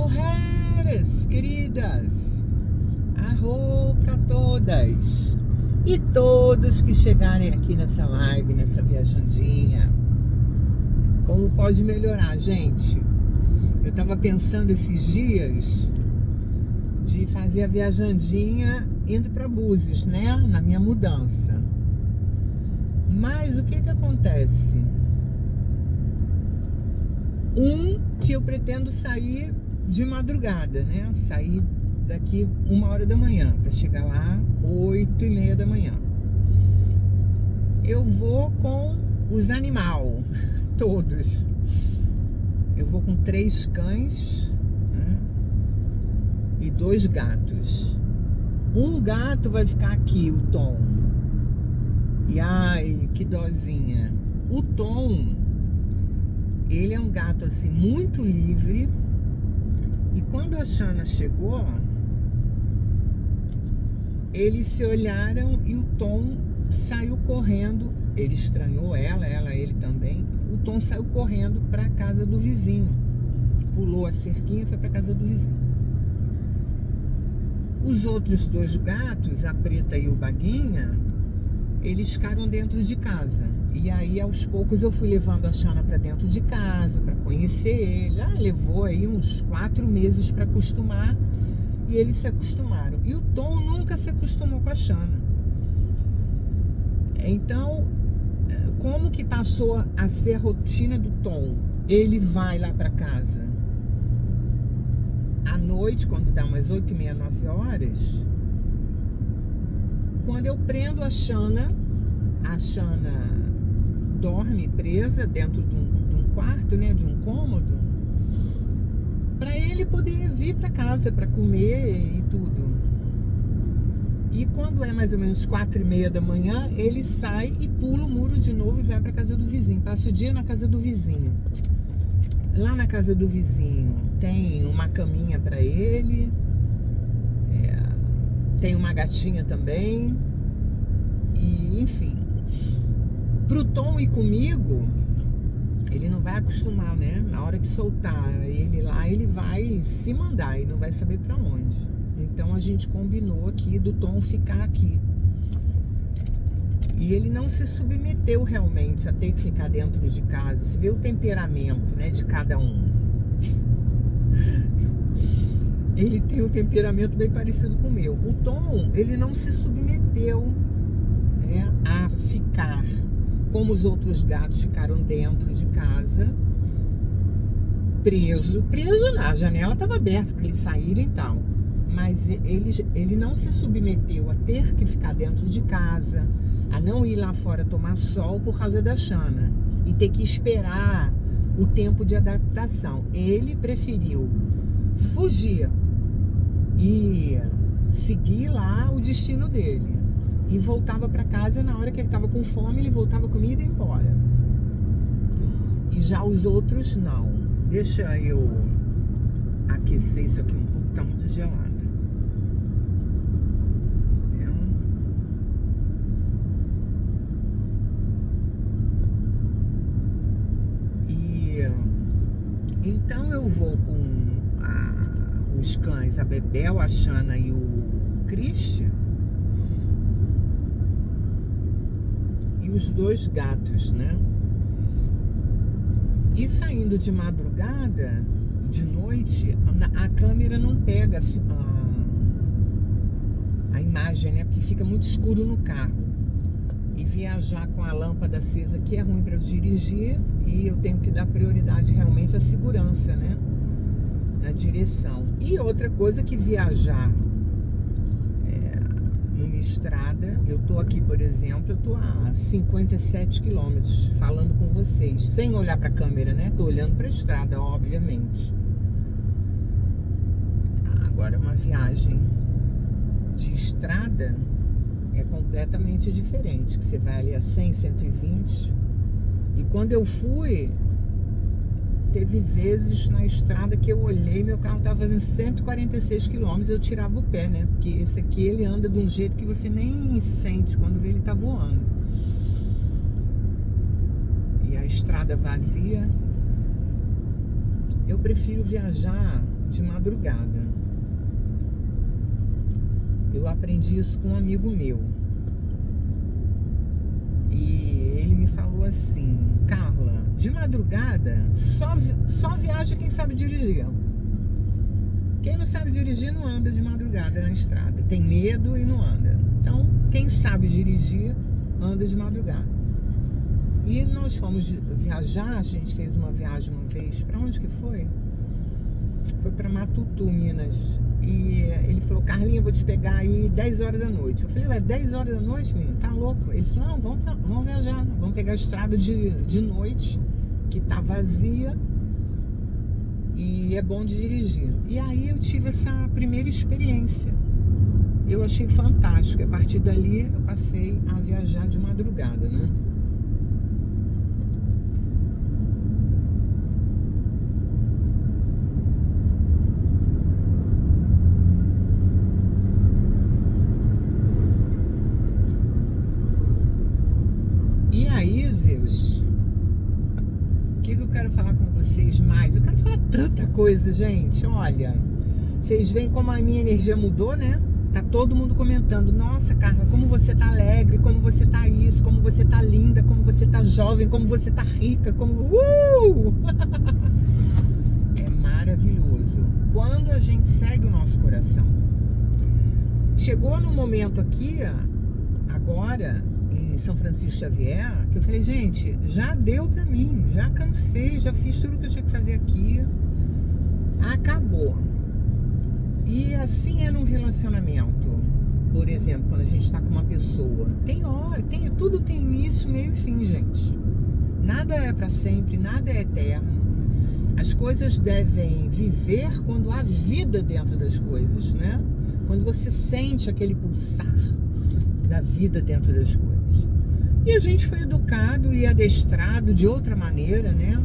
Mulheres queridas, arro para todas e todos que chegarem aqui nessa live, nessa viajandinha. Como pode melhorar, gente? Eu tava pensando esses dias de fazer a viajandinha indo para Búzios, né? Na minha mudança. Mas o que acontece? Que eu pretendo sair de madrugada, né? Sair daqui 1h da manhã para chegar lá 8h30 da manhã. Eu vou com os animais, todos. Eu vou com 3 cães, né? E 2 gatos. Um gato vai ficar aqui, o Tom. E ai, que dozinha. O Tom, ele é um gato assim muito livre. E quando a Xana chegou, eles se olharam e o Tom saiu correndo. Ele estranhou ela ele também. O Tom saiu correndo para a casa do vizinho. Pulou a cerquinha e foi para a casa do vizinho. Os outros 2 gatos, a Preta e o Baguinha, eles ficaram dentro de casa. E aí, aos poucos, eu fui levando a Xana para dentro de casa, para conhecer ele. Levou aí uns 4 meses para acostumar. E eles se acostumaram. E o Tom nunca se acostumou com a Xana. Então, como que passou a ser a rotina do Tom? Ele vai lá para casa à noite, quando dá umas 8h30, 9h. Quando eu prendo a Xana dorme presa dentro de um quarto, né, de um cômodo, para ele poder vir para casa para comer e tudo. E quando é mais ou menos 4h30 da manhã, ele sai e pula o muro de novo e vai para casa do vizinho. Passa o dia na casa do vizinho. Lá na casa do vizinho tem uma caminha para ele, tem uma gatinha também. E enfim, pro Tom ir comigo, ele não vai acostumar, né? Na hora que soltar ele lá, ele vai se mandar e não vai saber pra onde. Então a gente combinou aqui do Tom ficar aqui. E ele não se submeteu realmente a ter que ficar dentro de casa. Você vê o temperamento, né, de cada um. Ele tem um temperamento bem parecido com o meu. O Tom, ele não se submeteu, né, a ficar como os outros gatos ficaram dentro de casa, preso não, a janela estava aberta para eles saírem e tal, mas ele não se submeteu a ter que ficar dentro de casa, a não ir lá fora tomar sol por causa da Xana e ter que esperar o tempo de adaptação. Ele preferiu fugir e seguir lá o destino dele. E voltava para casa na hora que ele estava com fome, ele voltava comida e ia embora. E já os outros não. Deixa eu aquecer isso aqui um pouco, tá muito gelado. E então eu vou com os cães, a Bebel, a Xana e o Christian. Os 2 gatos, né? E saindo de madrugada, de noite, a câmera não pega a imagem, né? Porque fica muito escuro no carro. E viajar com a lâmpada acesa aqui é ruim para dirigir, e eu tenho que dar prioridade realmente à segurança, né? Na direção. E outra coisa que viajar numa estrada, eu tô aqui, por exemplo, eu tô a 57 quilômetros falando com vocês, sem olhar para a câmera, né? Tô olhando para a estrada, obviamente. Agora, uma viagem de estrada é completamente diferente, que você vai ali a 100, 120. E quando eu fui, teve vezes na estrada que eu olhei, meu carro estava fazendo 146 quilômetros, eu tirava o pé, né? Porque esse aqui, ele anda de um jeito que você nem sente quando vê ele tá voando. E a estrada vazia. Eu prefiro viajar de madrugada. Eu aprendi isso com um amigo meu. E ele me falou assim: Carla, de madrugada só viaja quem sabe dirigir. Quem não sabe dirigir não anda de madrugada na estrada. Tem medo e não anda. Então, quem sabe dirigir, anda de madrugada. E nós fomos viajar, a gente fez uma viagem uma vez. Pra onde que foi? Foi pra Matutu, Minas. E ele falou: Carlinha, eu vou te pegar aí 10 horas da noite. Eu falei: ué, 10 horas da noite, menino? Tá louco? Ele falou: não, vamos viajar. Vamos pegar a estrada de noite, que tá vazia. E é bom de dirigir. E aí eu tive essa primeira experiência. Eu achei fantástico. A partir dali eu passei a viajar de madrugada, né? E aí, Zeus, o que eu quero falar com vocês mais? Eu quero falar tanta coisa, gente. Olha, vocês veem como a minha energia mudou, né? Tá todo mundo comentando: nossa, Carla, como você tá alegre, como você tá isso, como você tá linda, como você tá jovem, como você tá rica, como... É maravilhoso quando a gente segue o nosso coração. Chegou no momento aqui, agora, em São Francisco Xavier, que eu falei: gente, já deu pra mim, já cansei, já fiz tudo que eu tinha que fazer aqui, acabou. E assim é num relacionamento. Por exemplo, quando a gente tá com uma pessoa, tudo tem início, meio e fim, gente. Nada é pra sempre, nada é eterno. As coisas devem viver quando há vida dentro das coisas, né? Quando você sente aquele pulsar da vida dentro das coisas. E a gente foi educado e adestrado de outra maneira, né?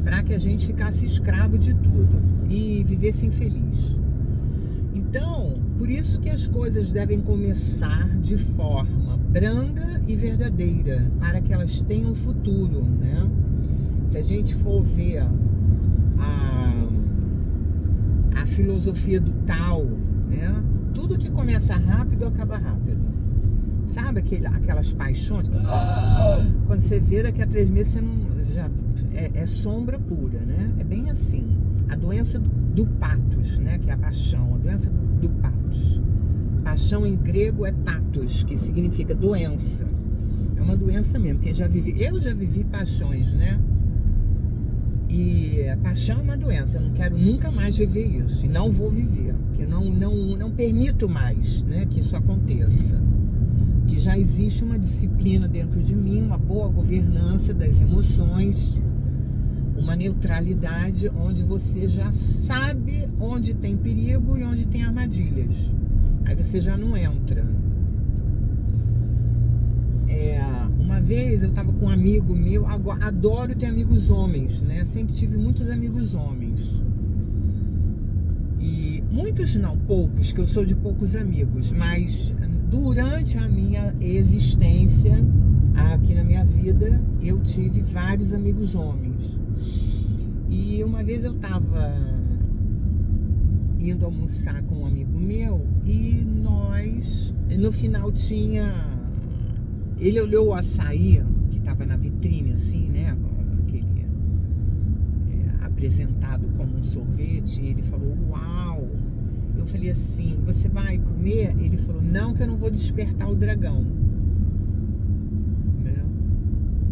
Para que a gente ficasse escravo de tudo e vivesse infeliz. Então, por isso que as coisas devem começar de forma branda e verdadeira, para que elas tenham um futuro, né? Se a gente for ver a filosofia do Tao, né? Tudo que começa rápido acaba rápido. Sabe aquelas paixões? Quando você vê, daqui a 3 meses você não, é sombra pura, né? É bem assim. A doença do patos, né? Que é a paixão. A doença do patos. Paixão em grego é patos, que significa doença. É uma doença mesmo. Eu já vivi paixões, né? E a paixão é uma doença. Eu não quero nunca mais viver isso. E não vou viver. Porque eu não permito mais, né, que isso aconteça. Que já existe uma disciplina dentro de mim, uma boa governança das emoções, uma neutralidade onde você já sabe onde tem perigo e onde tem armadilhas. Aí você já não entra. Uma vez eu estava com um amigo meu, adoro ter amigos homens, né? Sempre tive muitos amigos homens. E muitos não, poucos, que eu sou de poucos amigos, mas durante a minha existência aqui na minha vida, eu tive vários amigos homens. E uma vez eu estava indo almoçar com um amigo meu e no final ele olhou o açaí que estava na vitrine, assim, né? Aquele apresentado como um sorvete, e ele falou: uau! Eu falei assim: você vai comer? Ele falou: não, que eu não vou despertar o dragão. Né?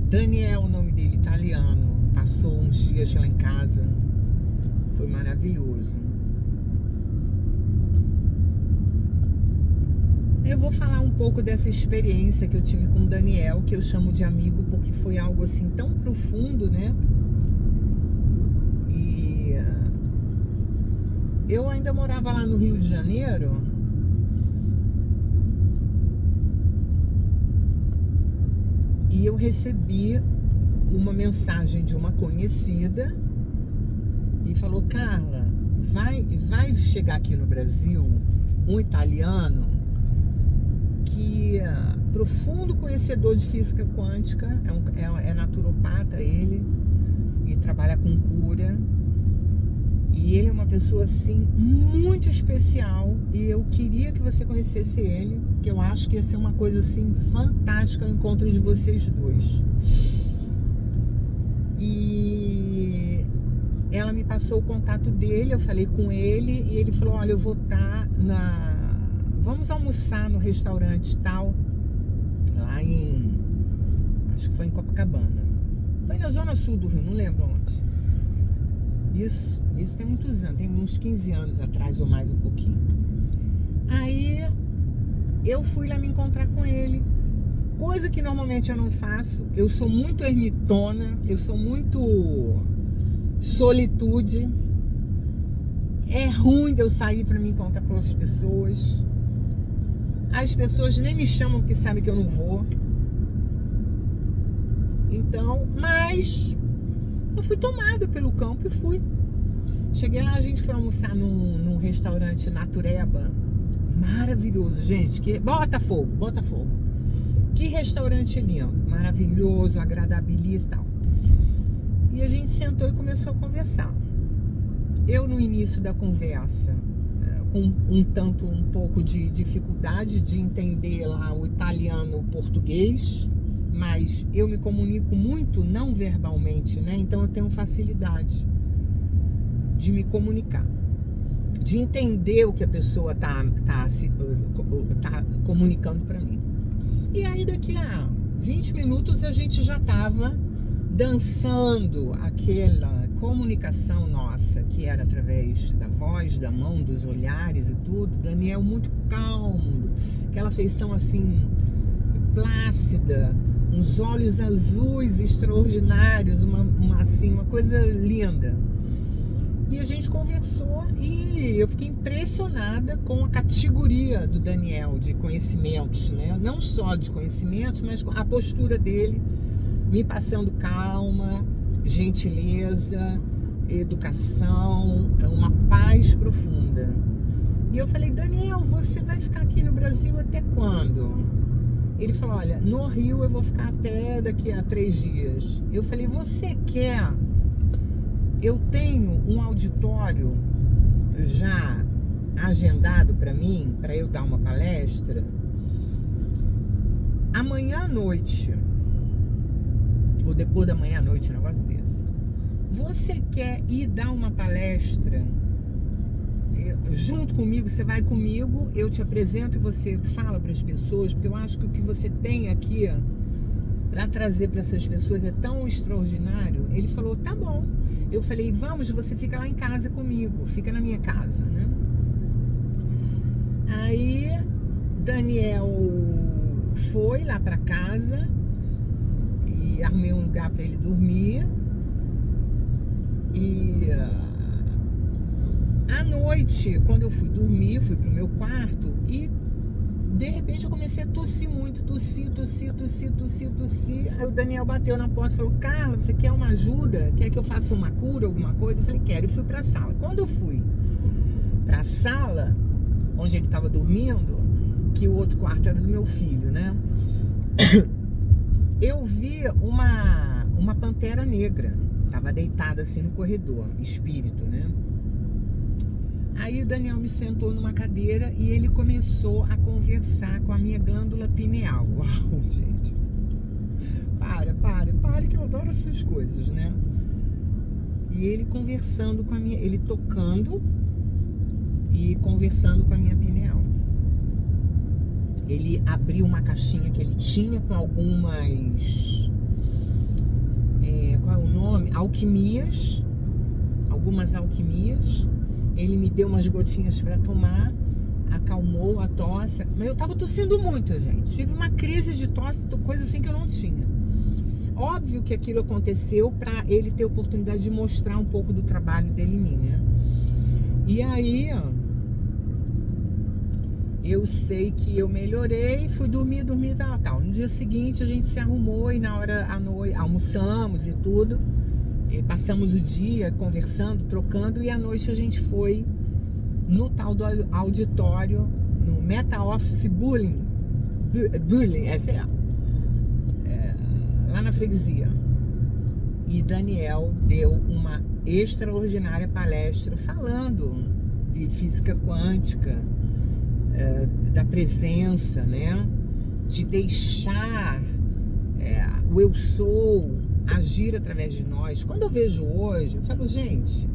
Daniel, o nome dele, italiano. Passou uns dias lá em casa. Foi maravilhoso. Eu vou falar um pouco dessa experiência que eu tive com o Daniel, que eu chamo de amigo porque foi algo assim tão profundo, né? E eu ainda morava lá no Rio de Janeiro. E eu recebi uma mensagem de uma conhecida e falou: Carla, vai chegar aqui no Brasil um italiano que é profundo conhecedor de física quântica, é naturopata ele, e trabalha com cura, e E ele é uma pessoa, assim, muito especial. E eu queria que você conhecesse ele, que eu acho que ia ser uma coisa, assim, fantástica o encontro de vocês dois. E ela me passou o contato dele, eu falei com ele. E ele falou, olha, eu vou estar vamos almoçar no restaurante tal, lá acho que foi em Copacabana. Foi na zona sul do Rio, não lembro onde. Isso tem muitos anos, tem uns 15 anos atrás ou mais um pouquinho. Aí eu fui lá me encontrar com ele, coisa que normalmente eu não faço. Eu sou muito ermitona, eu sou muito solitude. É ruim de eu sair para me encontrar com as pessoas. As pessoas nem me chamam porque sabem que eu não vou. Então, mas eu fui tomada pelo campo e fui. Cheguei lá, a gente foi almoçar num restaurante Natureba. Maravilhoso, gente. Botafogo. Que restaurante lindo, maravilhoso, agradabilíssimo e tal. E a gente sentou e começou a conversar. Eu, no início da conversa, com um pouco de dificuldade de entender lá o italiano, o português, mas eu me comunico muito não verbalmente, né? Então eu tenho facilidade de me comunicar, de entender o que a pessoa tá comunicando para mim. E aí daqui a 20 minutos a gente já tava dançando aquela comunicação nossa, que era através da voz, da mão, dos olhares e tudo. Daniel muito calmo, aquela feição assim plácida, uns olhos azuis extraordinários, uma coisa linda. E a gente conversou e eu fiquei impressionada com a categoria do Daniel de conhecimentos, né? Não só de conhecimentos, mas a postura dele, me passando calma, gentileza, educação, uma paz profunda. E eu falei, Daniel, você vai ficar aqui no Brasil até quando? Ele falou, olha, no Rio eu vou ficar até daqui a 3 dias. Eu falei, você quer? Eu tenho um auditório já agendado para mim, para eu dar uma palestra, amanhã à noite, ou depois da manhã à noite, um negócio desse. Você quer ir dar uma palestra junto comigo? Você vai comigo, eu te apresento e você fala para as pessoas, porque eu acho que o que você tem aqui para trazer para essas pessoas é tão extraordinário. Ele falou, tá bom. Eu falei, vamos, você fica lá em casa comigo, fica na minha casa, né? Aí Daniel foi lá para casa e arrumei um lugar para ele dormir. E à noite, quando eu fui dormir, fui pro meu quarto e de repente eu comecei a tossir muito, tossir. Aí o Daniel bateu na porta e falou, Carla, você quer uma ajuda? Quer que eu faça uma cura, alguma coisa? Eu falei, quero. E fui pra sala. Quando eu fui pra sala, onde ele tava dormindo, que o outro quarto era do meu filho, né? Eu vi uma pantera negra. Tava deitada assim no corredor, espírito, né? Aí o Daniel me sentou numa cadeira e ele começou a conversar com a minha glândula pineal. Uau, gente. Para, que eu adoro essas coisas, né? E ele conversando com ele tocando e conversando com a minha pineal. Ele abriu uma caixinha que ele tinha com algumas... qual é o nome? Alquimias. Algumas alquimias. Ele me deu umas gotinhas para tomar, acalmou a tosse. Mas eu tava tossindo muito, gente. Tive uma crise de tosse, coisa assim que eu não tinha. Óbvio que aquilo aconteceu para ele ter oportunidade de mostrar um pouco do trabalho dele em mim, né? E aí, eu sei que eu melhorei, fui dormir, tal. No dia seguinte a gente se arrumou e na hora à noite almoçamos e tudo. E passamos o dia conversando, trocando, e à noite a gente foi no tal do auditório, no Meta Office Bullying, essa lá na freguesia. E Daniel deu uma extraordinária palestra falando de física quântica, da presença, né? De deixar o eu sou agir através de nós. Quando eu vejo hoje, eu falo, gente,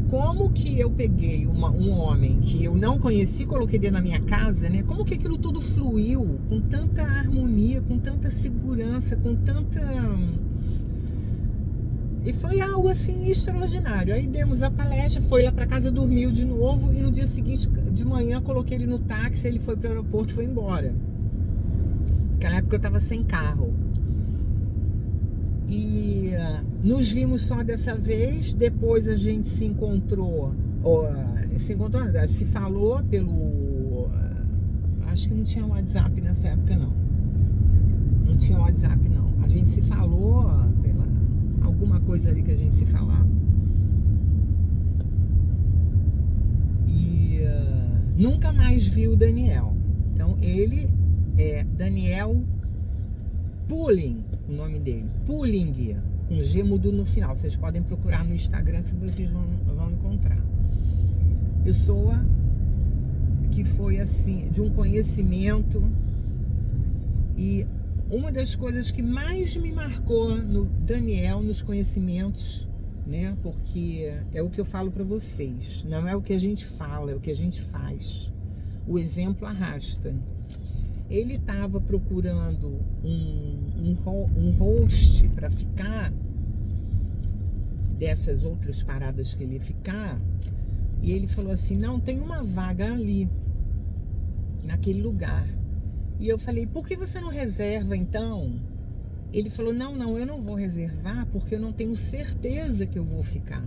como que eu peguei um homem que eu não conheci, coloquei dentro da minha casa, né? Como que aquilo tudo fluiu com tanta harmonia, com tanta segurança, com tanta... E foi algo assim extraordinário. Aí demos a palestra, foi lá para casa, dormiu de novo e no dia seguinte de manhã coloquei ele no táxi, ele foi para o aeroporto e foi embora. Naquela época eu estava sem carro. E nos vimos só dessa vez. Depois a gente se encontrou, se falou pelo... acho que não tinha WhatsApp nessa época, não. Não tinha WhatsApp, não. A gente se falou pela alguma coisa ali que a gente se falava. E nunca mais vi o Daniel. Então ele é Daniel Pulling, o nome dele, Pulling, com G mudo no final. Vocês podem procurar no Instagram que vocês vão encontrar. Pessoa que foi assim, de um conhecimento. E uma das coisas que mais me marcou no Daniel, nos conhecimentos, né? Porque é o que eu falo para vocês, não é o que a gente fala, é o que a gente faz. O exemplo arrasta. Ele estava procurando um host para ficar dessas outras paradas que ele ia ficar, e ele falou assim, não, tem uma vaga ali, naquele lugar. E eu falei, por que você não reserva então? Ele falou, não, eu não vou reservar porque eu não tenho certeza que eu vou ficar.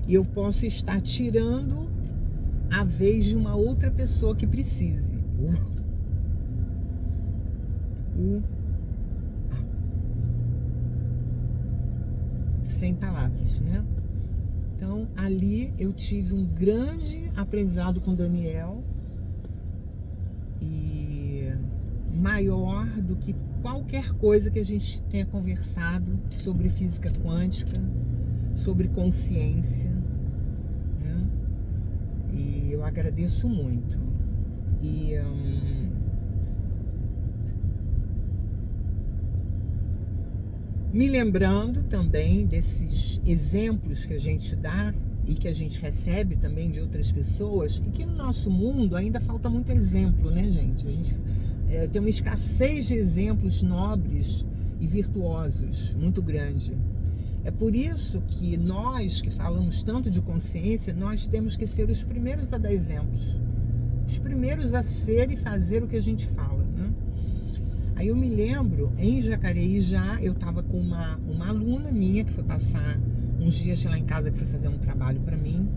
E eu posso estar tirando a vez de uma outra pessoa que precise. Sem palavras, né? Então, ali eu tive um grande aprendizado com o Daniel, e maior do que qualquer coisa que a gente tenha conversado sobre física quântica, sobre consciência, né? E eu agradeço muito. E me lembrando também desses exemplos que a gente dá e que a gente recebe também de outras pessoas, e que no nosso mundo ainda falta muito exemplo, né, gente? A gente tem uma escassez de exemplos nobres e virtuosos muito grande. É por isso que nós, que falamos tanto de consciência, nós temos que ser os primeiros a dar exemplos, os primeiros a ser e fazer o que a gente fala, né? Aí eu me lembro, em Jacareí eu estava com uma aluna minha que foi passar uns dias lá em casa, que foi fazer um trabalho para mim.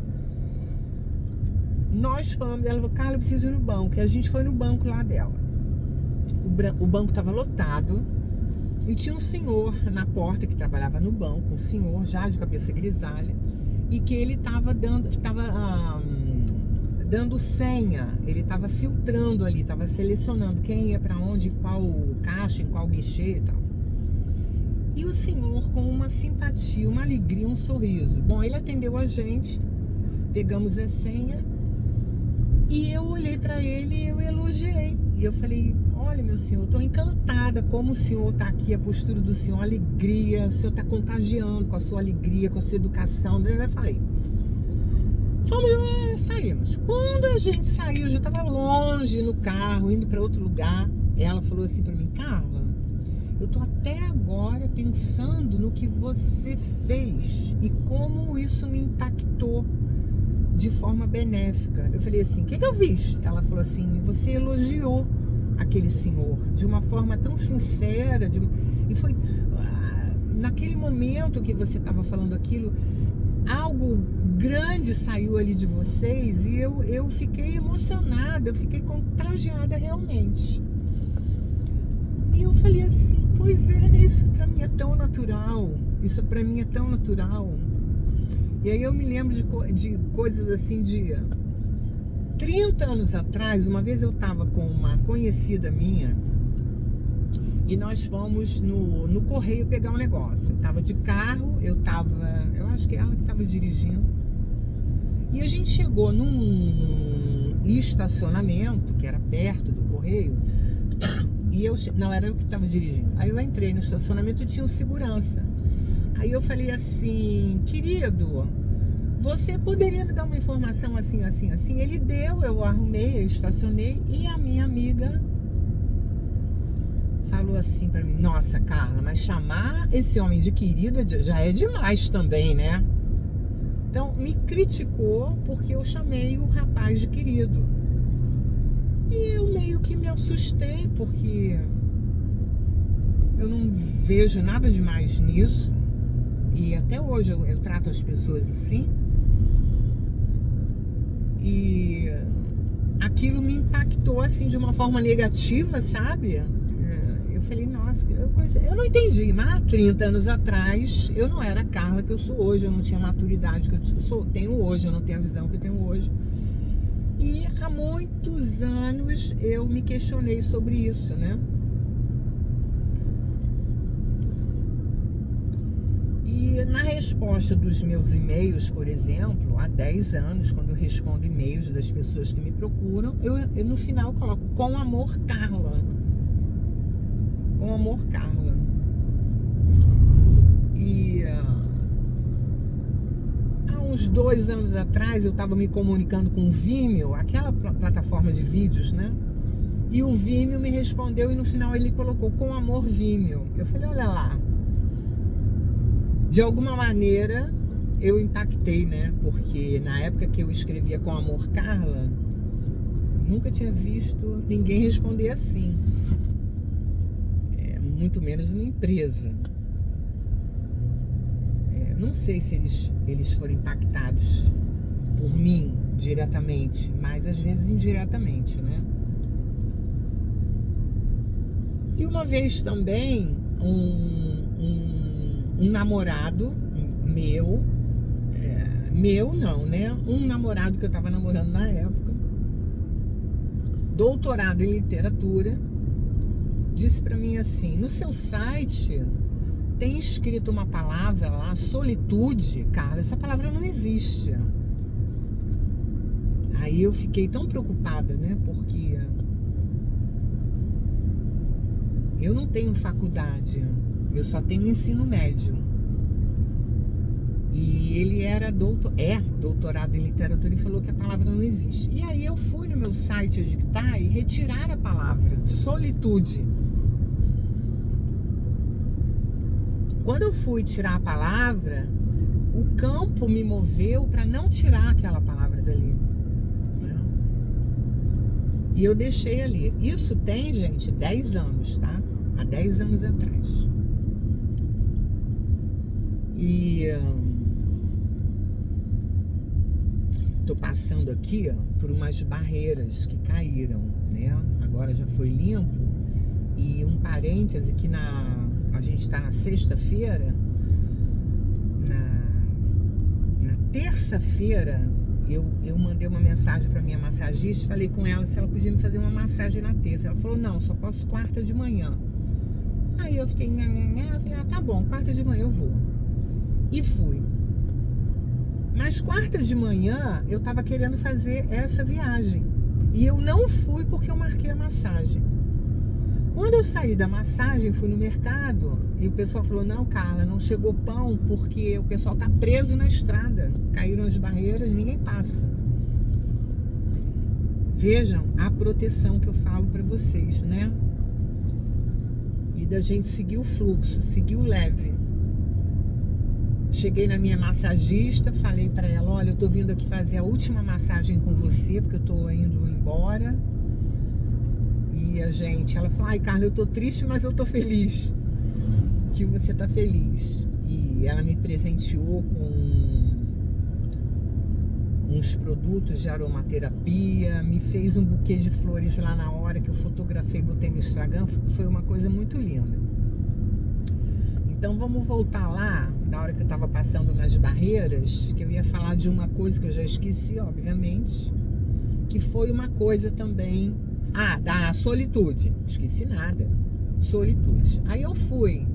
Nós fomos, ela falou, Carla, eu preciso ir no banco. E a gente foi no banco lá dela. O banco estava lotado e tinha um senhor na porta que trabalhava no banco, um senhor já de cabeça grisalha, e que ele estava dando senha, ele estava filtrando ali, estava selecionando quem ia para onde, em qual caixa, em qual guichê e tal. E o senhor com uma simpatia, uma alegria, um sorriso. Bom, ele atendeu a gente, pegamos a senha e eu olhei para ele e eu elogiei. E eu falei, olha meu senhor, eu estou encantada como o senhor está aqui, a postura do senhor, a alegria, o senhor está contagiando com a sua alegria, com a sua educação. Eu falei, saímos. Quando a gente saiu, eu já estava longe no carro, indo para outro lugar. Ela falou assim para mim, Carla, eu tô até agora pensando no que você fez e como isso me impactou de forma benéfica. Eu falei assim, o que eu fiz? Ela falou assim, você elogiou aquele senhor de uma forma tão sincera, e foi naquele momento que você estava falando aquilo, algo grande saiu ali de vocês, e eu fiquei emocionada, eu fiquei contagiada realmente. E eu falei assim, pois é, né? Isso pra mim é tão natural. Isso pra mim é tão natural. E aí eu me lembro de coisas assim, de 30 anos atrás, uma vez eu tava com uma conhecida minha, E nós fomos no correio pegar um negócio. Eu tava de carro, eu acho que ela que tava dirigindo. E a gente chegou num estacionamento, que era perto do correio, e não, era eu que tava dirigindo. Aí eu entrei no estacionamento e tinha um segurança. Aí eu falei assim, querido, você poderia me dar uma informação assim, assim, assim? Ele deu, eu arrumei, eu estacionei, e a minha amiga falou assim pra mim, nossa, Carla, mas chamar esse homem de querido já é demais também, né? Então, me criticou porque eu chamei o rapaz de querido. E eu meio que me assustei, porque eu não vejo nada demais nisso. E até hoje eu trato as pessoas assim. E aquilo me impactou assim de uma forma negativa, sabe? Eu falei, nossa, eu não entendi, mas há 30 anos atrás eu não era a Carla que eu sou hoje, eu não tinha a maturidade que eu tenho hoje, eu não tenho a visão que eu tenho hoje. E há muitos anos eu me questionei sobre isso, né? E na resposta dos meus e-mails, por exemplo, há 10 anos, quando eu respondo e-mails das pessoas que me procuram, eu no final coloco com amor, Carla. Com amor, Carla. E há uns 2 anos atrás eu estava me comunicando com o Vimeo, aquela plataforma de vídeos, né? E o Vimeo me respondeu e no final ele colocou com amor, Vimeo. Eu falei, olha lá. De alguma maneira eu impactei, né? Porque na época que eu escrevia com amor, Carla, nunca tinha visto ninguém responder assim. Muito menos uma empresa. Não sei se eles foram impactados por mim diretamente, mas às vezes indiretamente, né? E uma vez também um namorado meu não, né? Um namorado que eu tava namorando na época, doutorado em literatura, disse pra mim assim, no seu site tem escrito uma palavra lá, solitude. Cara, essa palavra não existe. Aí eu fiquei tão preocupada, né? Porque eu não tenho faculdade, eu só tenho ensino médio. E ele era doutorado em literatura e falou que a palavra não existe. E aí eu fui no meu site editar e retirar a palavra solitude. Quando eu fui tirar a palavra, o campo me moveu para não tirar aquela palavra dali. Né? E eu deixei ali. Isso tem, gente, 10 anos, tá? Há 10 anos atrás. E tô passando aqui, ó, por umas barreiras que caíram, né? Agora já foi limpo. E um parêntese que a gente está na sexta-feira, na terça-feira, eu mandei uma mensagem para minha massagista, falei com ela se ela podia me fazer uma massagem na terça. Ela falou, não, só posso quarta de manhã. Aí eu fiquei, eu falei, tá bom, quarta de manhã eu vou. E fui. Mas quarta de manhã eu tava querendo fazer essa viagem. E eu não fui porque eu marquei a massagem. Quando eu saí da massagem, fui no mercado e o pessoal falou, não, Carla, não chegou pão porque o pessoal tá preso na estrada. Caíram as barreiras, ninguém passa. Vejam a proteção que eu falo para vocês, né? E da gente seguir o fluxo, seguir o leve. Cheguei na minha massagista, falei para ela, olha, eu tô vindo aqui fazer a última massagem com você, porque eu tô indo embora. E ela falou, ai, Carla, eu tô triste, mas eu tô feliz que você tá feliz. E ela me presenteou com uns produtos de aromaterapia, me fez um buquê de flores lá na hora que eu fotografei, botei no Instagram, foi uma coisa muito linda. Então vamos voltar lá, na hora que eu tava passando nas barreiras, que eu ia falar de uma coisa que eu já esqueci, obviamente, que foi uma coisa também, da solitude, esqueci nada. Solitude. Aí eu fui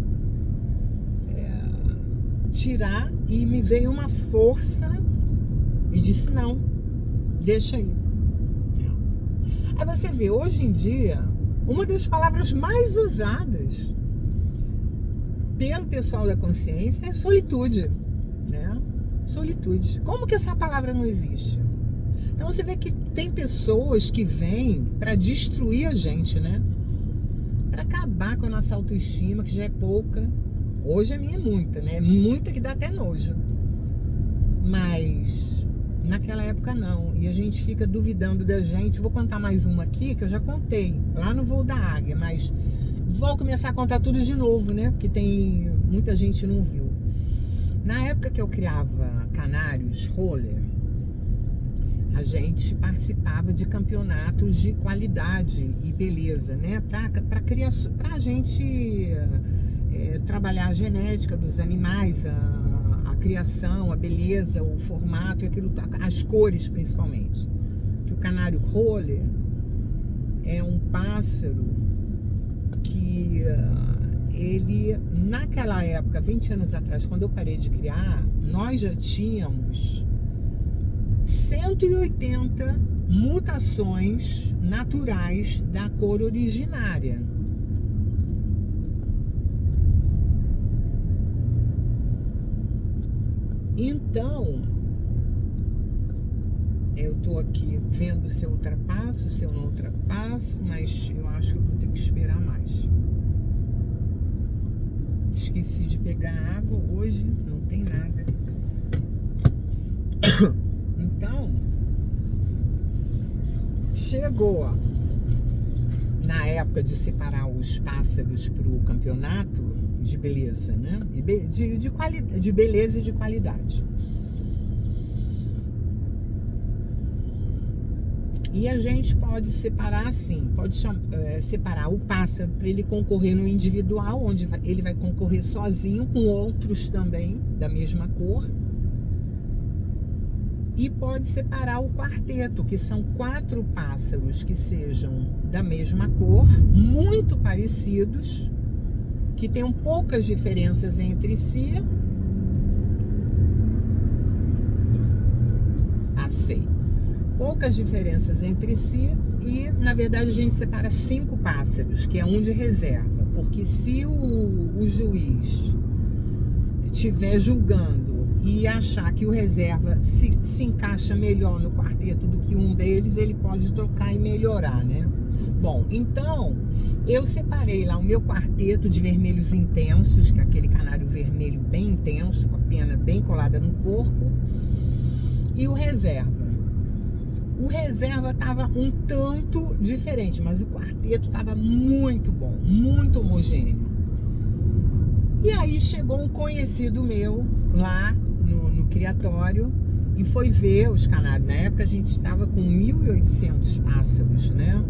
tirar e me veio uma força e disse não, deixa aí. Aí você vê, hoje em dia, uma das palavras mais usadas pelo pessoal da consciência é solitude, né? Solitude. Como que essa palavra não existe? Então você vê que tem pessoas que vêm para destruir a gente, né? Para acabar com a nossa autoestima, que já é pouca. Hoje a minha é muita, né? Muita que dá até nojo. Mas naquela época não. E a gente fica duvidando da gente. Vou contar mais uma aqui, que eu já contei, lá no Voo da Águia. Mas vou começar a contar tudo de novo, né? Porque tem muita gente que não viu. Na época que eu criava canários roller, a gente participava de campeonatos de qualidade e beleza, né? Pra gente trabalhar a genética dos animais, a criação, a beleza, o formato, as cores principalmente. Que o canário roller é um pássaro que ele, naquela época, 20 anos atrás, quando eu parei de criar, nós já tínhamos 180 mutações naturais da cor originária. Então, eu tô aqui vendo se eu ultrapasso, se eu não ultrapasso, mas eu acho que eu vou ter que esperar mais. Esqueci de pegar água hoje, não tem nada. Então, chegou na época de separar os pássaros para o campeonato de beleza, né? De beleza e de qualidade. E a gente pode separar assim, separar o pássaro para ele concorrer no individual, onde ele vai concorrer sozinho com outros também da mesma cor. E pode separar o quarteto, que são 4 pássaros que sejam da mesma cor, muito parecidos, que tenham poucas diferenças entre si. Poucas diferenças entre si e, na verdade, a gente separa 5 pássaros, que é um de reserva. Porque se o juiz estiver julgando e achar que o reserva se encaixa melhor no quarteto do que um deles, ele pode trocar e melhorar, né? Bom, então eu separei lá o meu quarteto de vermelhos intensos, que é aquele canário vermelho bem intenso, com a pena bem colada no corpo, e o reserva. O reserva estava um tanto diferente, mas o quarteto estava muito bom, muito homogêneo. E aí chegou um conhecido meu lá no criatório e foi ver os canários. Na época a gente estava com 1.800 pássaros, né?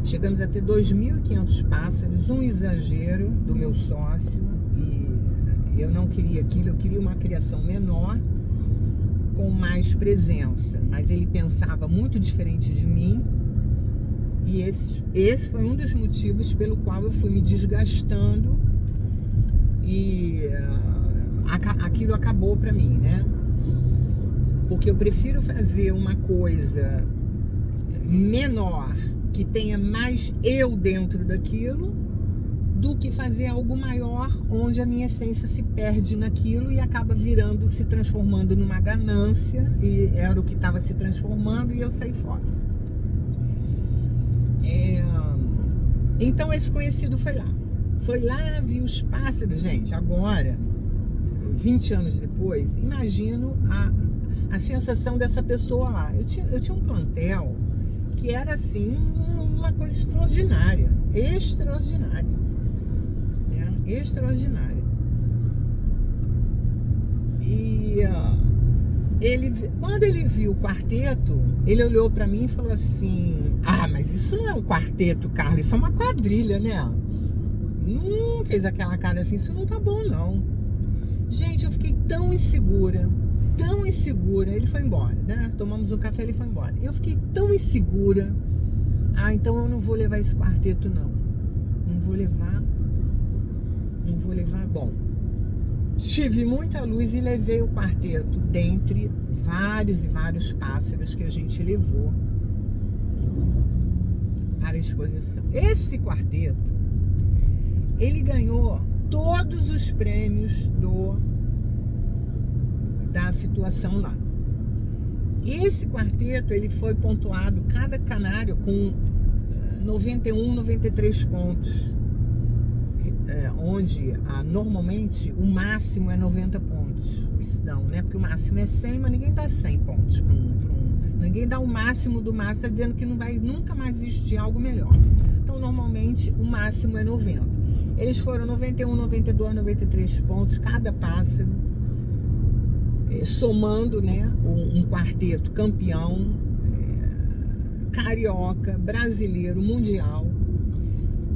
Chegamos a ter 2.500 pássaros, um exagero do meu sócio, e eu não queria aquilo, eu queria uma criação menor, com mais presença, mas ele pensava muito diferente de mim, e esse foi um dos motivos pelo qual eu fui me desgastando, e aquilo acabou para mim, né? Porque eu prefiro fazer uma coisa menor, que tenha mais eu dentro daquilo, do que fazer algo maior, onde a minha essência se perde naquilo e acaba se transformando numa ganância, e era o que estava se transformando, e eu saí fora. Então esse conhecido foi lá, viu os pássaros. Gente, agora, 20 anos depois, imagino a sensação dessa pessoa lá. Eu tinha um plantel que era assim, uma coisa extraordinária. E quando ele viu o quarteto, ele olhou pra mim e falou assim: ah, mas isso não é um quarteto, Carla, isso é uma quadrilha, né? Fez aquela cara assim: isso não tá bom, não. Gente, eu fiquei tão insegura. Ele foi embora, né? Tomamos um café, ele foi embora. Eu fiquei tão insegura. Ah, então eu não vou levar esse quarteto, não. Não vou levar. Bom, tive muita luz e levei o quarteto dentre vários e vários pássaros que a gente levou para a exposição. Esse quarteto, ele ganhou todos os prêmios da situação lá. Esse quarteto, ele foi pontuado, cada canário, com 91, 93 pontos. Onde normalmente o máximo é 90 pontos que se dão, né? Porque o máximo é 100, mas ninguém dá 100 pontos para um. Ninguém dá o máximo do máximo, tá dizendo que não vai nunca mais existir algo melhor. Então, normalmente, o máximo é 90. Eles foram 91, 92, 93 pontos, cada pássaro, somando, né, um quarteto campeão, carioca, brasileiro, mundial.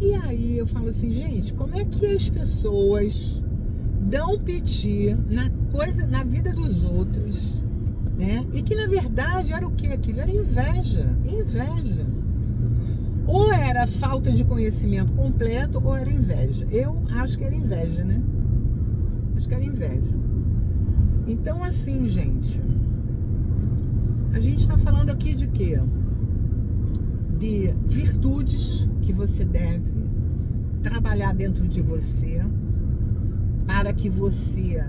E aí eu falo assim, gente, como é que as pessoas dão piti na vida dos outros, né? E que na verdade era o que aquilo? Era inveja. Ou era falta de conhecimento completo, ou era inveja. Eu acho que era inveja, né? Acho que era inveja. Então, assim, gente, a gente tá falando aqui de quê? De virtudes que você deve trabalhar dentro de você para que você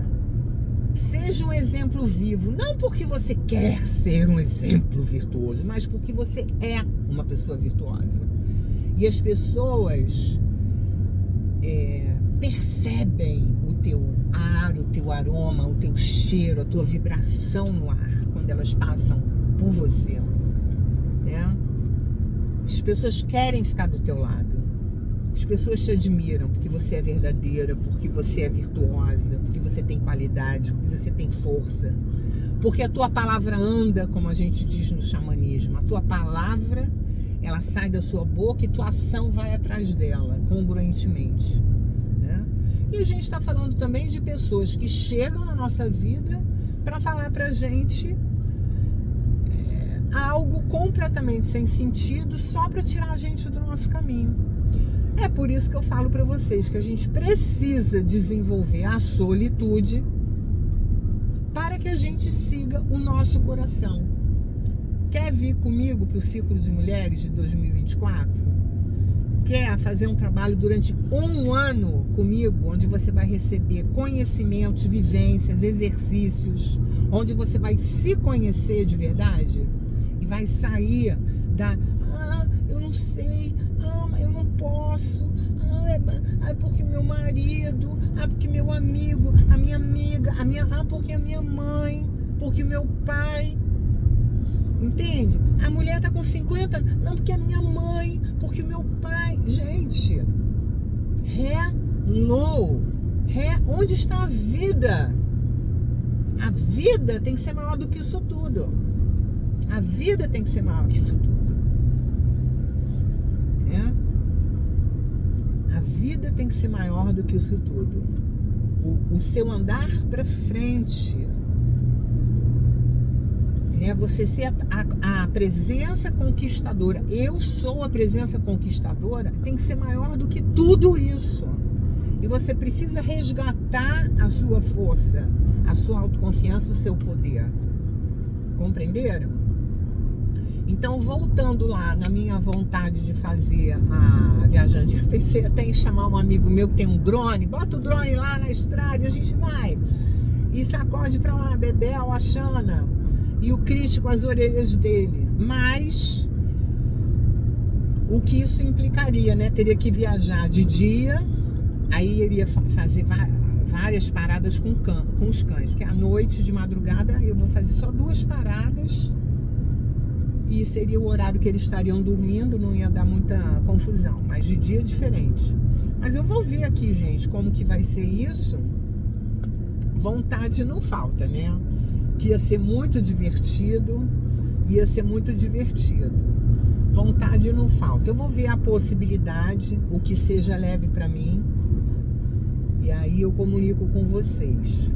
seja um exemplo vivo, não porque você quer ser um exemplo virtuoso, mas porque você é uma pessoa virtuosa. E as pessoas percebem o teu ar, o teu aroma, o teu cheiro, a tua vibração no ar, quando elas passam por você, né? As pessoas querem ficar do teu lado. As pessoas te admiram porque você é verdadeira, porque você é virtuosa, porque você tem qualidade, porque você tem força. Porque a tua palavra anda, como a gente diz no xamanismo. A tua palavra, ela sai da sua boca e tua ação vai atrás dela, congruentemente, né? E a gente está falando também de pessoas que chegam na nossa vida para falar pra gente algo completamente sem sentido, só para tirar a gente do nosso caminho. É por isso que eu falo para vocês que a gente precisa desenvolver a solitude para que a gente siga o nosso coração. Quer vir comigo para o Círculo de Mulheres de 2024? Quer fazer um trabalho durante 1 ano comigo, onde você vai receber conhecimentos, vivências, exercícios, onde você vai se conhecer de verdade? E vai sair eu não sei, eu não posso, porque o meu marido, porque meu amigo, a minha amiga, porque a minha mãe, porque o meu pai, entende? A mulher tá com 50, não, porque a minha mãe, porque o meu pai. Gente, onde está a vida? A vida tem que ser maior do que isso tudo. A vida tem que ser maior que isso tudo, né? A vida tem que ser maior do que isso tudo. O seu andar para frente, né? Você ser a presença conquistadora. Eu sou a presença conquistadora. Tem que ser maior do que tudo isso. E você precisa resgatar a sua força, a sua autoconfiança, o seu poder. Compreenderam? Então, voltando lá na minha vontade de fazer a viajante, eu pensei até em chamar um amigo meu que tem um drone, bota o drone lá na estrada e a gente vai. E sacode pra lá, Bebel, a Xana e o Cris com as orelhas dele. Mas, o que isso implicaria, né? Teria que viajar de dia, aí iria fazer várias paradas com os cães, porque à noite, de madrugada, eu vou fazer só 2 paradas. E seria o horário que eles estariam dormindo, não ia dar muita confusão, mas de dia é diferente. Mas eu vou ver aqui, gente, como que vai ser isso. Vontade não falta, né? Que ia ser muito divertido, Vontade não falta. Eu vou ver a possibilidade, o que seja leve para mim, e aí eu comunico com vocês.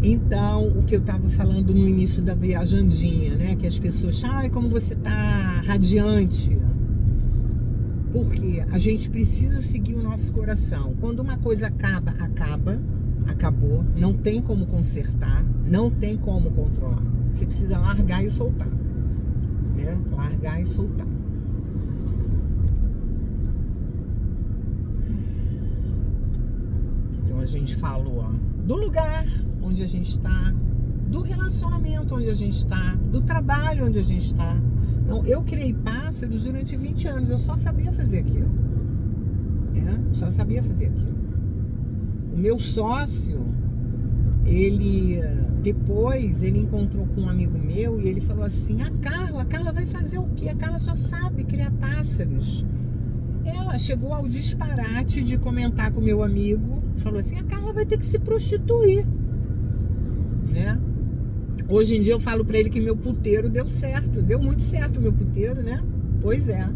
Então, o que eu estava falando no início da viajandinha, né? Que as pessoas, como você tá radiante. Porque a gente precisa seguir o nosso coração. Quando uma coisa acaba, acabou, não tem como consertar, não tem como controlar. Você precisa largar e soltar, né? Largar e soltar. Então a gente falou do lugar onde a gente está, do relacionamento onde a gente está, do trabalho onde a gente está. Então eu criei pássaros durante 20 anos, eu só sabia fazer aquilo. Só sabia fazer aquilo. O meu sócio, depois ele encontrou com um amigo meu e ele falou assim: a Carla vai fazer o quê? A Carla só sabe criar pássaros. Ela chegou ao disparate de comentar com o meu amigo, falou assim: a Carla vai ter que se prostituir, né? Hoje em dia eu falo pra ele que meu puteiro deu certo, deu muito certo o meu puteiro, né? Pois é.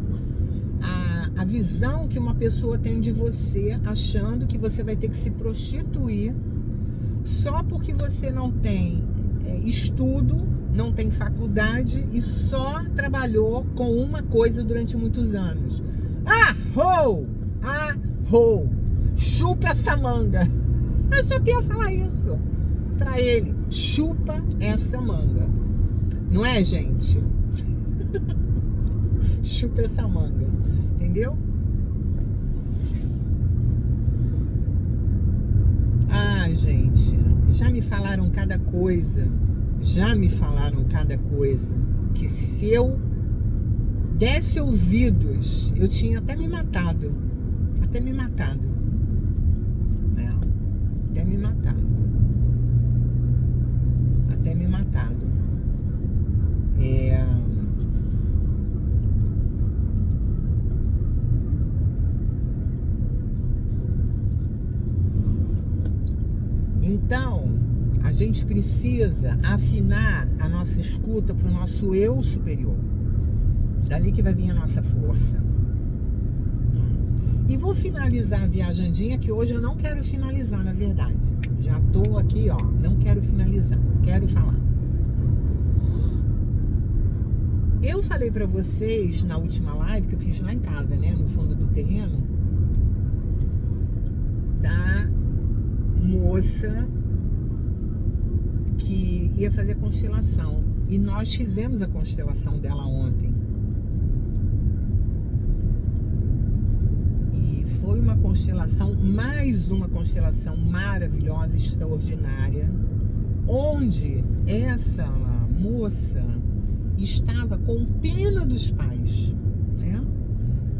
A visão que uma pessoa tem de você, achando que você vai ter que se prostituir só porque você não tem estudo, não tem faculdade e só trabalhou com uma coisa durante muitos anos. Chupa essa manga. Eu só queria falar isso pra ele. Chupa essa manga. Não é, gente? Chupa essa manga. Entendeu? Gente, já me falaram cada coisa. Que se eu desse ouvidos, eu tinha até me matado. Até me matado. Então, a gente precisa afinar a nossa escuta para o nosso eu superior. Dali que vai vir a nossa força. E vou finalizar a viajandinha, que hoje eu não quero finalizar, na verdade. Já tô aqui, não quero finalizar, quero falar. Eu falei pra vocês na última live que eu fiz lá em casa, né, no fundo do terreno, da moça que ia fazer constelação. E nós fizemos a constelação dela ontem. E foi uma constelação, mais uma constelação maravilhosa, extraordinária, onde essa moça estava com pena dos pais, né?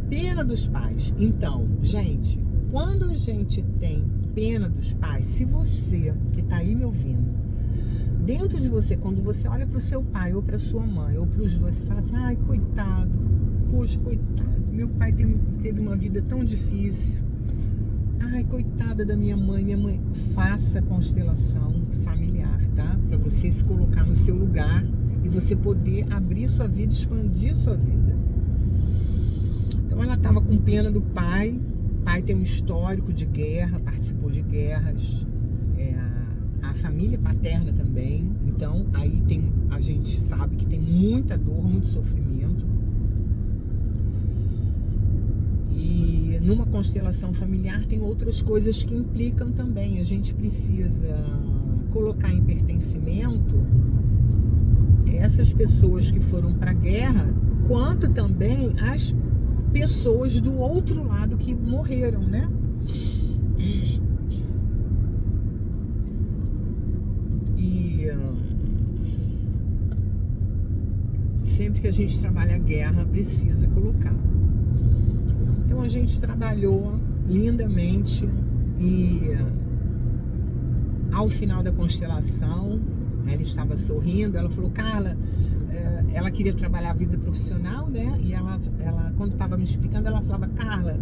Pena dos pais. Então, gente, quando a gente tem pena dos pais, se você que tá aí me ouvindo, dentro de você, quando você olha pro seu pai ou pra sua mãe ou pros dois, você fala assim: ai, coitado, poxa, coitado, meu pai teve uma vida tão difícil, ai, coitada da minha mãe, faça constelação familiar, tá? Pra você se colocar no seu lugar e você poder abrir sua vida, expandir sua vida. Então ela estava com pena do pai. O pai tem um histórico de guerra, participou de guerras, a família paterna também. Então aí a gente sabe que tem muita dor, muito sofrimento. E numa constelação familiar tem outras coisas que implicam também. A gente precisa colocar em pertencimento essas pessoas que foram para a guerra, quanto também as pessoas do outro lado que morreram, né? E sempre que a gente trabalha a guerra, precisa colocar. Então a gente trabalhou lindamente e ao final da constelação, ela estava sorrindo, ela falou: Carla, ela queria trabalhar a vida profissional, né? E ela quando estava me explicando, ela falava: Carla,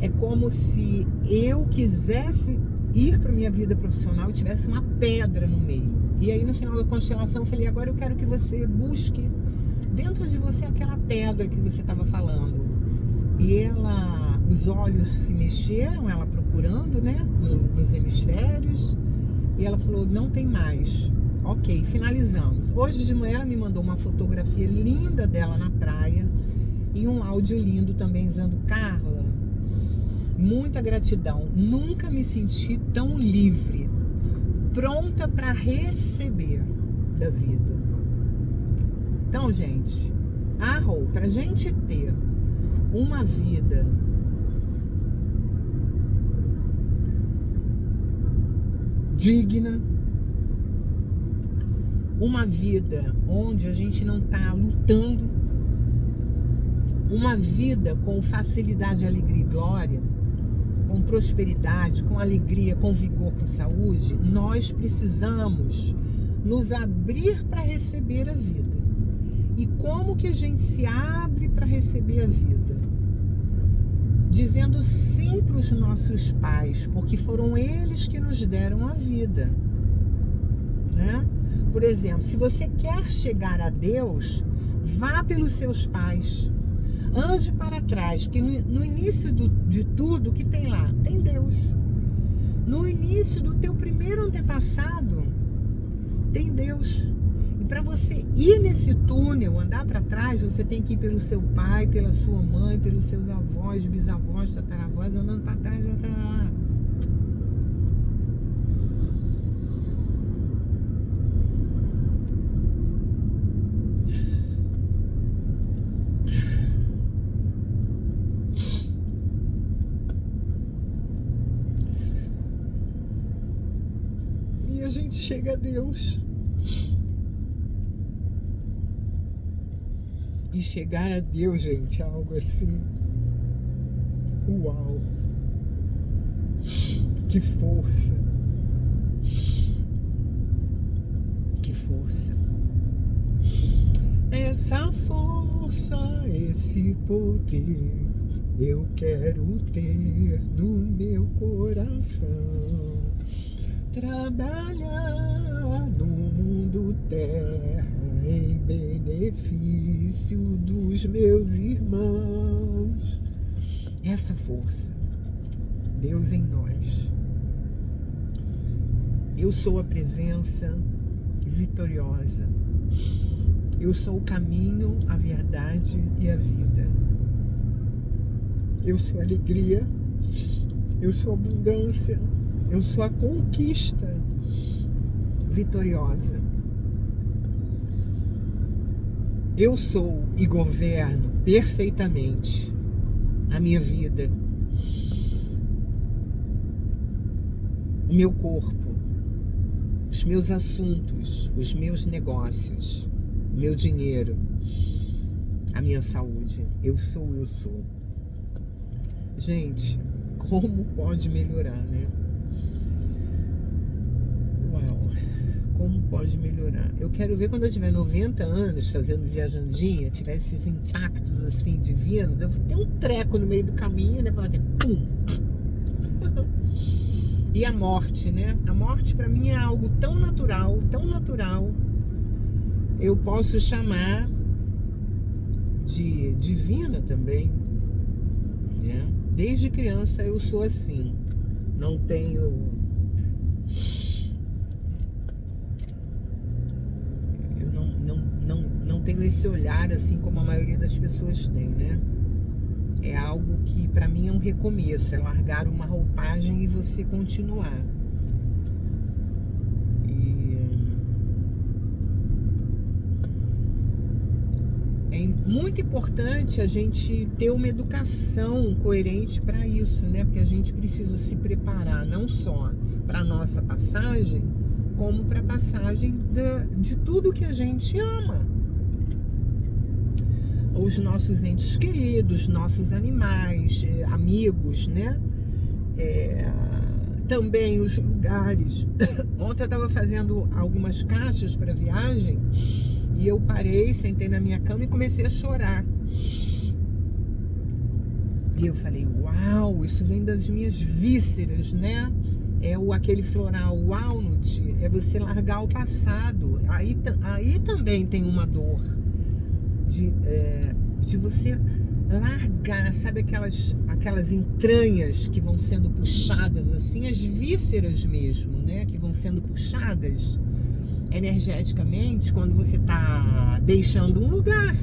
é como se eu quisesse ir para minha vida profissional e tivesse uma pedra no meio. E aí no final da constelação eu falei: agora eu quero que você busque dentro de você aquela pedra que você estava falando. E os olhos se mexeram, ela procurando, né, nos hemisférios, e ela falou: não tem mais. Ok, finalizamos. Hoje de manhã ela me mandou uma fotografia linda dela na praia. E um áudio lindo também dizendo: Carla, muita gratidão, nunca me senti tão livre, pronta para receber da vida. Então, gente, para a gente ter uma vida digna, uma vida onde a gente não está lutando, uma vida com facilidade, alegria e glória, com prosperidade, com alegria, com vigor, com saúde, nós precisamos nos abrir para receber a vida. E como que a gente se abre para receber a vida? Dizendo sim para os nossos pais, porque foram eles que nos deram a vida, né? Por exemplo, se você quer chegar a Deus, vá pelos seus pais. Ande para trás, porque no início de tudo que tem lá, tem Deus. No início do teu primeiro antepassado, tem Deus. E para você ir nesse túnel, andar para trás, você tem que ir pelo seu pai, pela sua mãe, pelos seus avós, bisavós, tataravós, andando para trás, lá. E a gente chega a Deus. E chegar a Deus, gente, é algo assim. Uau! Que força! Que força! Essa força, esse poder, eu quero ter no meu coração. Trabalhar no mundo terra em benefício dos meus irmãos. Essa força, Deus em nós. Eu sou a presença vitoriosa. Eu sou o caminho, a verdade e a vida. Eu sou a alegria. Eu sou a abundância. Eu sou a conquista vitoriosa. Eu sou e governo perfeitamente a minha vida, o meu corpo, os meus assuntos, os meus negócios, o meu dinheiro, a minha saúde. Eu sou. Gente, como pode melhorar, né? Como pode melhorar? Eu quero ver quando eu tiver 90 anos fazendo viajandinha, tiver esses impactos assim divinos, eu vou ter um treco no meio do caminho, né? Pra ter pum! E a morte, né? A morte para mim é algo tão natural, eu posso chamar de divina também, né? Desde criança eu sou assim, não tenho esse olhar assim como a maioria das pessoas tem, né? É algo que para mim é um recomeço, é largar uma roupagem e você continuar. E é muito importante a gente ter uma educação coerente para isso, né? Porque a gente precisa se preparar não só para a nossa passagem, como para a passagem de tudo que a gente ama. Os nossos entes queridos, nossos animais, amigos, né? Também os lugares. Ontem eu estava fazendo algumas caixas para viagem e eu parei, sentei na minha cama e comecei a chorar. E eu falei, uau, isso vem das minhas vísceras, né? Aquele floral walnut, é você largar o passado. Aí também tem uma dor. De você largar, sabe aquelas entranhas que vão sendo puxadas assim, as vísceras mesmo, né, que vão sendo puxadas energeticamente quando você está deixando um lugar.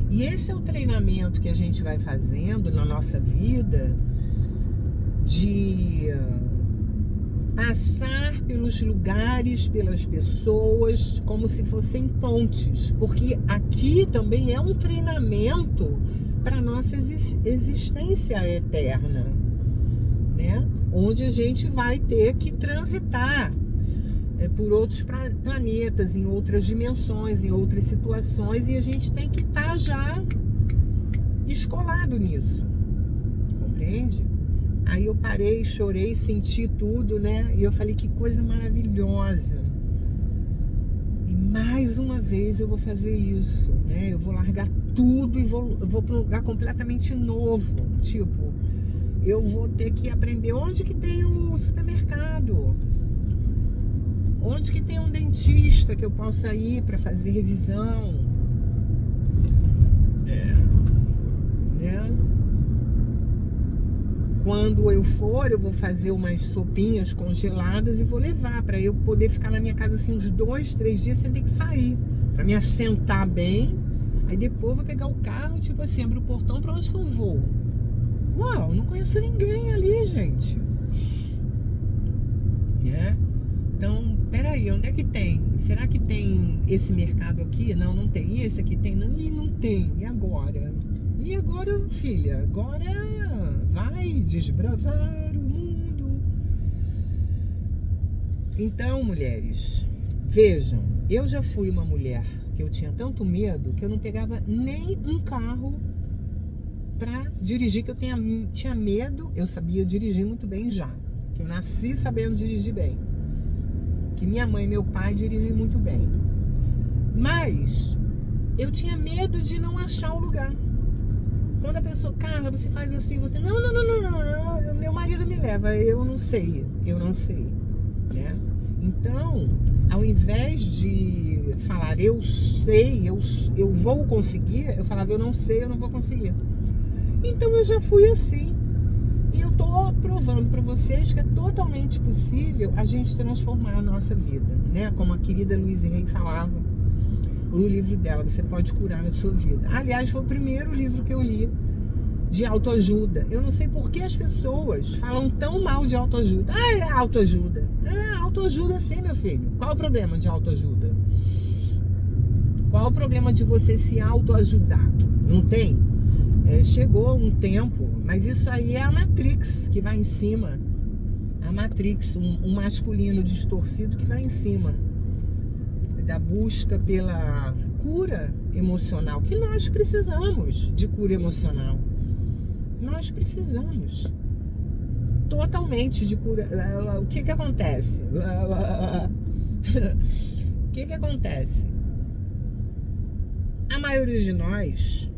E esse é o treinamento que a gente vai fazendo na nossa vida, de passar pelos lugares, pelas pessoas, como se fossem pontes. Porque aqui também é um treinamento para a nossa existência eterna, né? Onde a gente vai ter que transitar por outros planetas, em outras dimensões, em outras situações, e a gente tem que estar já escolado nisso, compreende? Aí eu parei, chorei, senti tudo, né? E eu falei, que coisa maravilhosa. E mais uma vez eu vou fazer isso, né? Eu vou largar tudo e vou para um lugar completamente novo. Tipo, eu vou ter que aprender onde que tem um supermercado, onde que tem um dentista que eu possa ir para fazer revisão, né? Quando eu for, eu vou fazer umas sopinhas congeladas e vou levar para eu poder ficar na minha casa assim uns 2, 3 dias sem ter que sair, para me assentar bem. Aí depois eu vou pegar o carro, tipo assim, abrir o portão, para onde que eu vou? Uau, não conheço ninguém ali, gente. Né? Então, peraí, onde é que tem? Será que tem esse mercado aqui? Não, não tem. E esse aqui tem? Não, e não tem. E agora? E agora, filha? Agora vai desbravar o mundo. Então, mulheres, vejam, eu já fui uma mulher que eu tinha tanto medo que eu não pegava nem um carro para dirigir, que eu tinha medo. Eu sabia dirigir muito bem já, que eu nasci sabendo dirigir bem, que minha mãe e meu pai dirigem muito bem, mas eu tinha medo de não achar o lugar. Quando a pessoa, Carla, você faz assim, você, não, meu marido me leva, eu não sei, né? Então, ao invés de falar eu sei, eu vou conseguir, eu falava eu não sei, eu não vou conseguir. Então eu já fui assim. E eu tô provando para vocês que é totalmente possível a gente transformar a nossa vida, né? Como a querida Louise Hay falava no livro dela, você pode curar a sua vida. Aliás, foi o primeiro livro que eu li de autoajuda. Eu não sei por que as pessoas falam tão mal de autoajuda. Ah, é autoajuda. Autoajuda sim, meu filho. Qual o problema de autoajuda? Qual o problema de você se autoajudar? Não tem? Chegou um tempo, mas isso aí é a Matrix que vai em cima. A Matrix, um masculino distorcido que vai em cima da busca pela cura emocional, que nós precisamos de cura emocional. Nós precisamos totalmente de cura. O que acontece? O que acontece? A maioria de nós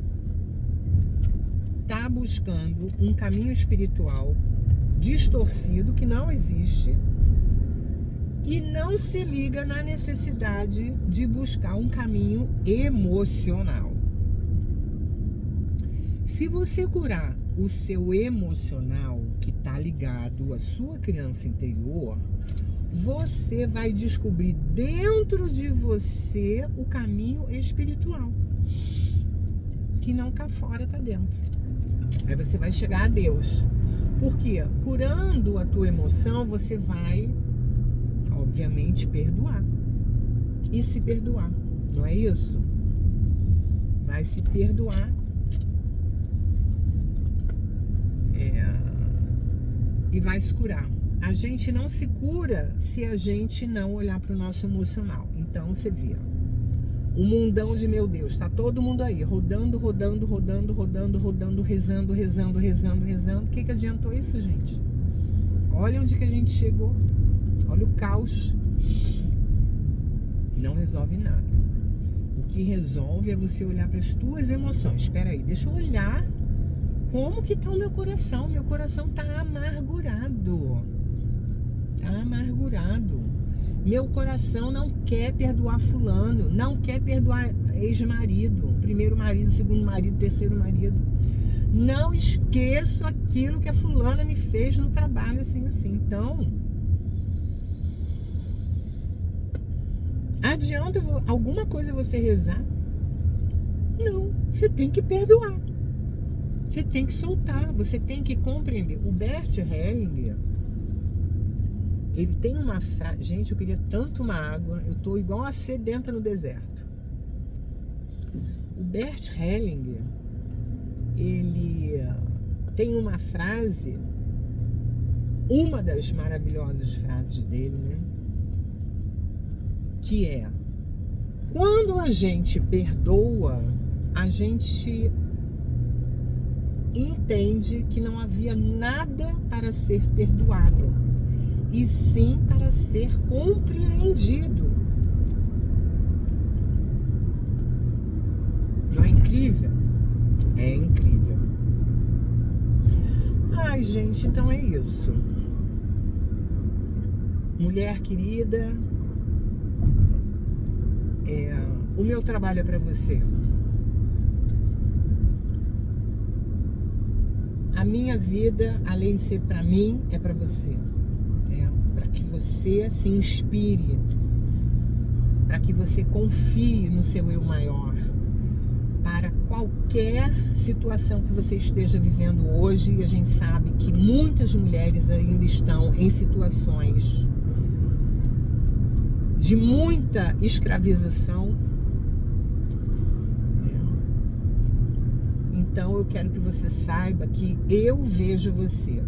está buscando um caminho espiritual distorcido que não existe e não se liga na necessidade de buscar um caminho emocional. Se você curar o seu emocional, que está ligado à sua criança interior, você vai descobrir dentro de você o caminho espiritual, que não está fora, está dentro. Aí você vai chegar a Deus. Porque curando a tua emoção, você vai, obviamente, perdoar. E se perdoar, não é isso? Vai se perdoar. E vai se curar. A gente não se cura se a gente não olhar para o nosso emocional. Então você vê o mundão de meu Deus, tá todo mundo aí rodando, rezando. O que adiantou isso, gente? Olha onde que a gente chegou. Olha o caos. Não resolve nada. O que resolve é você olhar para as tuas emoções. Espera aí, deixa eu olhar como que tá o meu coração. Meu coração tá amargurado. Tá amargurado. Meu coração não quer perdoar fulano, não quer perdoar ex-marido, primeiro marido, segundo marido, terceiro marido. Não esqueço aquilo que a fulana me fez no trabalho, assim. Então, adianta alguma coisa você rezar? Não, você tem que perdoar. Você tem que soltar, você tem que compreender. O Bert Hellinger, ele tem uma frase... Gente, eu queria tanto uma água, eu tô igual a sedenta no deserto. O Bert Hellinger, ele tem uma frase, uma das maravilhosas frases dele, né? Que é: quando a gente perdoa, a gente entende que não havia nada para ser perdoado, e sim para ser compreendido. Não é incrível? É incrível. Ai, gente, então é isso. Mulher querida, o meu trabalho é para você. A minha vida, além de ser para mim, é para você. Para que você se inspire, para que você confie no seu eu maior, para qualquer situação que você esteja vivendo hoje. E a gente sabe que muitas mulheres ainda estão em situações de muita escravização. Então eu quero que você saiba que eu vejo você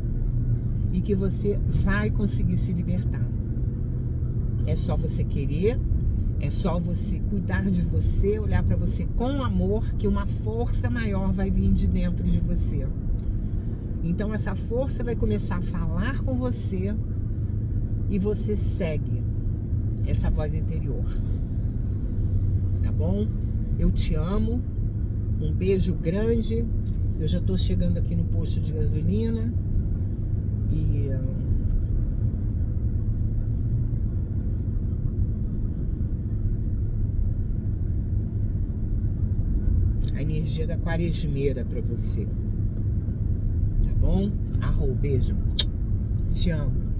e que você vai conseguir se libertar. É só você querer, é só você cuidar de você, olhar para você com amor, que uma força maior vai vir de dentro de você. Então essa força vai começar a falar com você e você segue essa voz interior. Tá bom? Eu te amo. Um beijo grande. Eu já tô chegando aqui no posto de gasolina. E a energia da quaresmeira pra você. Tá bom? Arro, beijo. Te amo.